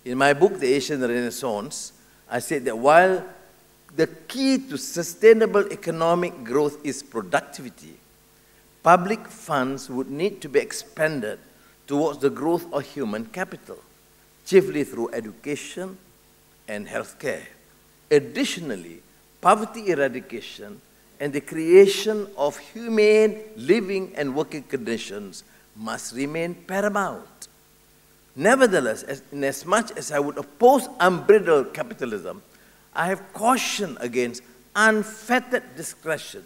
In my book, The Asian Renaissance, I said that while the key to sustainable economic growth is productivity, public funds would need to be expended towards the growth of human capital, chiefly through education and healthcare. Additionally, poverty eradication and the creation of humane living and working conditions must remain paramount. Nevertheless, inasmuch as I would oppose unbridled capitalism, I have cautioned against unfettered discretion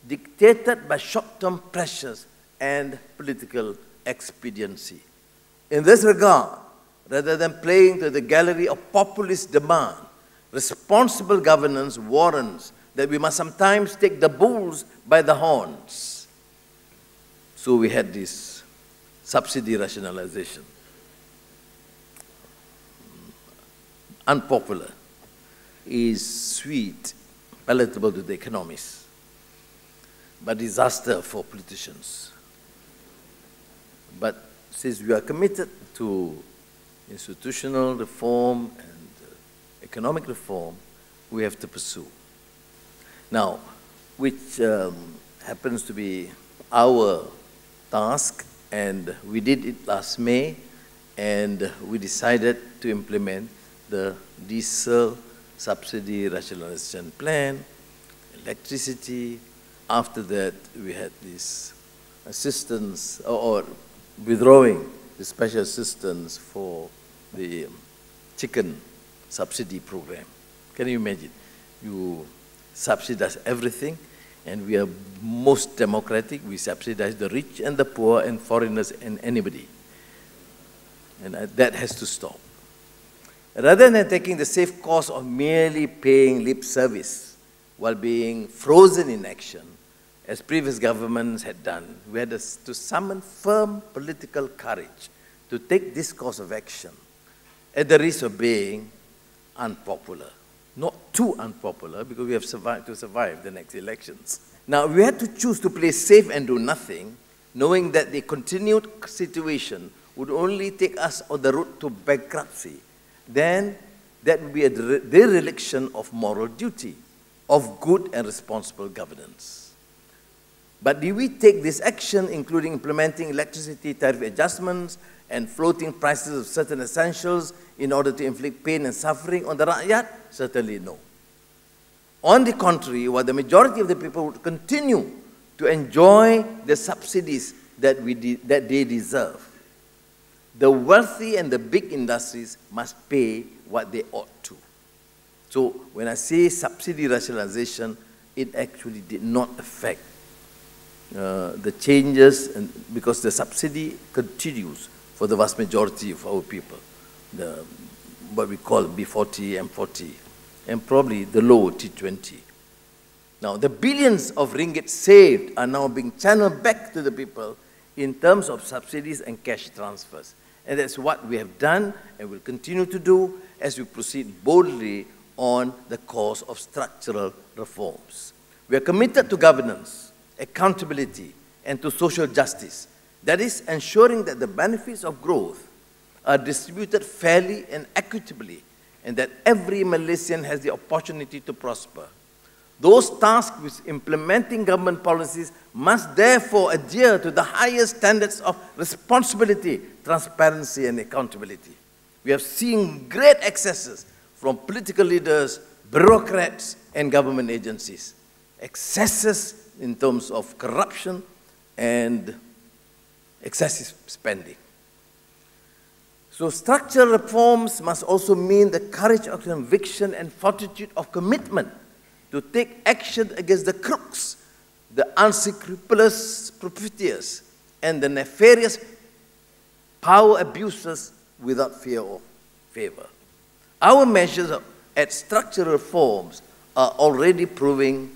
dictated by short-term pressures and political expediency. In this regard, rather than playing to the gallery of populist demand, responsible governance warrants that we must sometimes take the bulls by the horns. So we had this subsidy rationalization. Unpopular is sweet, palatable to the economists, but disaster for politicians. But since we are committed to institutional reform and economic reform, we have to pursue. Now, which happens to be our task, and we did it last May, and we decided to implement the diesel subsidy rationalization plan, electricity. After that, we had this assistance, or withdrawing the special assistance for the chicken subsidy program. Can you imagine? You subsidize everything, and we are most democratic. We subsidize the rich and the poor and foreigners and anybody. And that has to stop. Rather than taking the safe course of merely paying lip service while being frozen in action, as previous governments had done, we had to summon firm political courage to take this course of action at the risk of being unpopular. Not too unpopular, because we have to survive the next elections. Now, we had to choose to play safe and do nothing, knowing that the continued situation would only take us on the road to bankruptcy. Then that would be a dereliction of moral duty, of good and responsible governance. But do we take this action, including implementing electricity tariff adjustments and floating prices of certain essentials in order to inflict pain and suffering on the rakyat? Certainly no. On the contrary, while the majority of the people would continue to enjoy the subsidies that they deserve, the wealthy and the big industries must pay what they ought to. So when I say subsidy rationalization, it actually did not affect the changes, because the subsidy continues for the vast majority of our people, what we call B40, M40, and probably the low T20. Now, the billions of ringgit saved are now being channeled back to the people in terms of subsidies and cash transfers. And that's what we have done and will continue to do as we proceed boldly on the course of structural reforms. We are committed to governance, accountability, and to social justice. That is, ensuring that the benefits of growth are distributed fairly and equitably, and that every Malaysian has the opportunity to prosper. Those tasked with implementing government policies must therefore adhere to the highest standards of responsibility, transparency, and accountability. We have seen great excesses from political leaders, bureaucrats, and government agencies. Excesses in terms of corruption and excessive spending. So structural reforms must also mean the courage of conviction and fortitude of commitment to take action against the crooks, the unscrupulous profiteers, and the nefarious power abusers without fear or favor. Our measures at structural reforms are already proving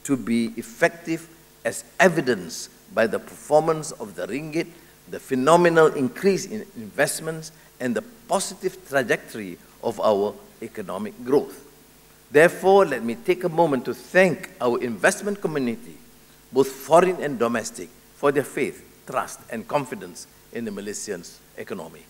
to be effective, as evidenced by the performance of the ringgit, the phenomenal increase in investments, and the positive trajectory of our economic growth. Therefore, let me take a moment to thank our investment community, both foreign and domestic, for their faith, trust, and confidence in the Malaysian economy.